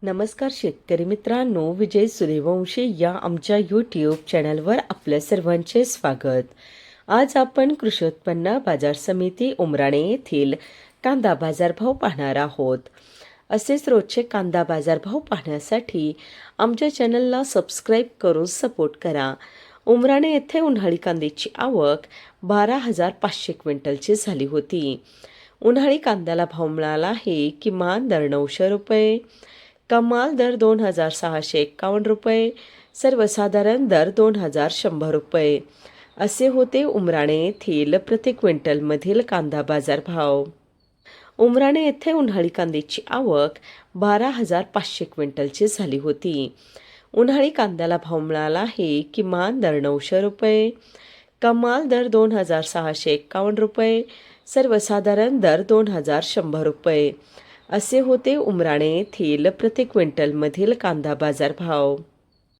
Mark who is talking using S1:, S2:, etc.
S1: नमस्कार शेतकरी मित्रांनो, विजय सूर्यवंशी या आमच्या यूट्यूब चॅनलवर आपल्या सर्वांचे स्वागत. आज आपण कृषी उत्पन्न बाजार समिती उमराणे येथील कांदा बाजारभाव पाहणार आहोत. असेच रोजचे कांदा बाजारभाव पाहण्यासाठी आमच्या चॅनलला सबस्क्राईब करून सपोर्ट करा. उमराणे येथे उन्हाळी कांद्याची आवक 12,500 क्विंटलची झाली होती. उन्हाळी कांद्याला भाव मिळाला आहे. किमान दर 900 रुपये, कमाल दर 2,651 रुपये, सर्वसाधारण दर 2,100 रुपये असे होते उमराणे येथील प्रति क्विंटलमधील कांदा बाजार भाव. उमराणे येथे उन्हाळी कांद्याची आवक 12,500 क्विंटलची झाली होती. उन्हाळी कांद्याला भाव मिळाला आहे. किमान दर 900 रुपये, कमाल दर 2,651 रुपये, सर्वसाधारण दर 2,100 रुपये असे होते उमराणे येथील प्रति क्विंटलमधील कांदा बाजार भाव.